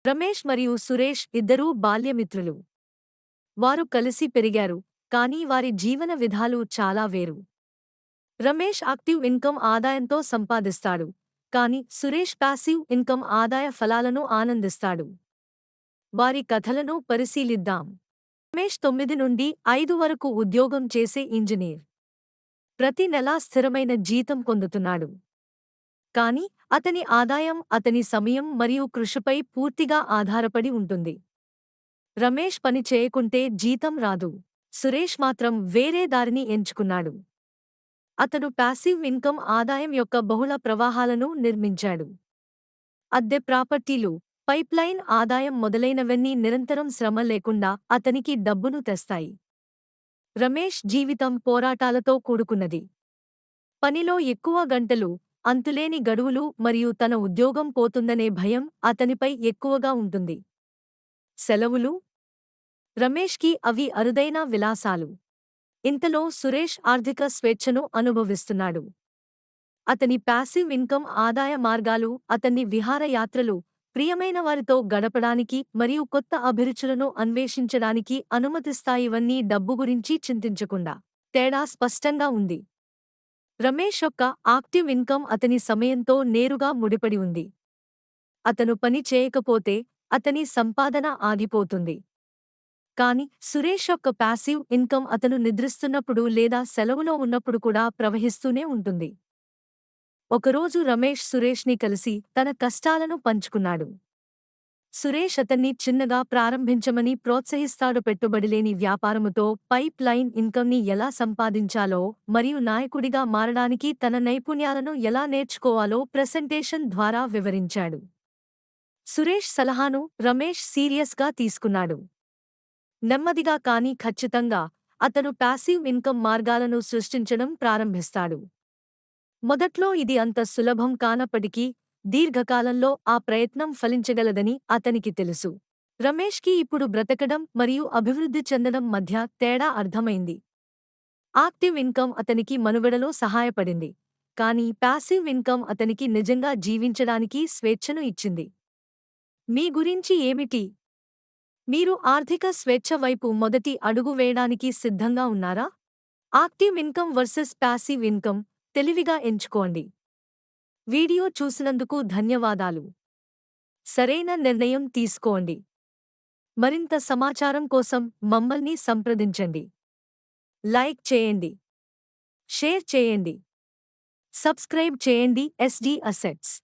రమేష్ మరియు సురేష్ ఇద్దరూ బాల్యమిత్రులు. వారు కలిసి పెరిగారు, కానీ వారి జీవన విధాలు చాలా వేరు. రమేష్ యాక్టివ్ ఇన్కమ్ ఆదాయంతో సంపాదిస్తాడు, కానీ సురేష్ ప్యాసివ్ ఇన్కమ్ ఆదాయ ఫలాలను ఆనందిస్తాడు. వారి కథలను పరిశీలిద్దాం. రమేష్ 9 నుండి 5 వరకు ఉద్యోగం చేసే ఇంజనీర్. ప్రతి నెలా స్థిరమైన జీతం పొందుతున్నాడు. కానీ అతని ఆదాయం అతని సమయం మరియు కృషిపై పూర్తిగా ఆధారపడి ఉంటుంది. రమేష్ పని చేయకుంటే జీతం రాదు. సురేష్ మాత్రం వేరే దారిని ఎంచుకున్నాడు. అతను ప్యాసివ్ ఇన్కమ్ ఆదాయం యొక్క బహుళ ప్రవాహాలను నిర్మించాడు. అద్దె ప్రాపర్టీలు, పైప్లైన్ ఆదాయం మొదలైనవన్నీ నిరంతరం శ్రమ లేకుండా అతనికి డబ్బును తెస్తాయి. రమేష్ జీవితం పోరాటాలతో కూడుకున్నది. పనిలో ఎక్కువ గంటలు, అంతులేని గడువులు మరియు తన ఉద్యోగం పోతుందనే భయం అతనిపై ఎక్కువగా ఉంటుంది. సెలవులు? రమేష్కి అవి అరుదైన విలాసాలు. ఇంతలో సురేష్ ఆర్థిక స్వేచ్ఛను అనుభవిస్తున్నాడు. అతని ప్యాసివ్ ఇన్కమ్ ఆదాయ మార్గాలు అతన్ని విహారయాత్రలు, ప్రియమైన వారితో గడపడానికి మరియు కొత్త అభిరుచులను అన్వేషించడానికి అనుమతిస్తాయివన్నీ డబ్బు గురించి చింతించకుండా. తేడా స్పష్టంగా ఉంది. రమేష్ యొక్క యాక్టివ్ ఇన్కమ్ అతని సమయంతో నేరుగా ముడిపడి ఉంది. అతను పని చేయకపోతే అతని సంపాదన ఆగిపోతుంది. కాని సురేష్ యొక్క ప్యాసివ్ ఇన్కమ్ అతను నిద్రిస్తున్నప్పుడు లేదా సెలవులో ఉన్నప్పుడు కూడా ప్రవహిస్తూనే ఉంటుంది. ఒకరోజు రమేష్ సురేష్ని కలిసి తన కష్టాలను పంచుకున్నాడు. సురేష్ అతన్ని చిన్నగా ప్రారంభించమని ప్రోత్సహిస్తాడు. పెట్టుబడిలేని వ్యాపారముతో పైప్ లైన్ ఇన్కమ్ని ఎలా సంపాదించాలో మరియు నాయకుడిగా మారడానికి తన నైపుణ్యాలను ఎలా నేర్చుకోవాలో ప్రెజెంటేషన్ ద్వారా వివరించాడు. సురేష్ సలహాను రమేష్ సీరియస్గా తీసుకున్నాడు. నెమ్మదిగా కానీ ఖచ్చితంగా అతను ప్యాసివ్ ఇన్కమ్ మార్గాలను సృష్టించడం ప్రారంభిస్తాడు. మొదట్లో ఇది అంత సులభం కానప్పటికీ దీర్ఘకాలంలో ఆ ప్రయత్నం ఫలించగలదని అతనికి తెలుసు. రమేష్కి ఇప్పుడు బ్రతకడం మరియు అభివృద్ధి చెందడం మధ్య తేడా అర్థమైంది. యాక్టివ్ ఇన్కమ్ అతనికి మనుగడలో సహాయపడింది, కానీ ప్యాసివ్ ఇన్కమ్ అతనికి నిజంగా జీవించడానికి స్వేచ్ఛను ఇచ్చింది. మీ గురించి ఏమిటి? మీరు ఆర్థిక స్వేచ్ఛ వైపు మొదటి అడుగు వేయడానికి సిద్ధంగా ఉన్నారా? Active income versus passive income తెలివిగా ఎంచుకోండి. వీడియో చూసినందుకు ధన్యవాదాలు. సరైన నిర్ణయం తీసుకోండి. మరింత సమాచారం కోసం మమ్మల్ని సంప్రదించండి. లైక్ చేయండి, షేర్ చేయండి, సబ్స్క్రైబ్ చేయండి. SD assets.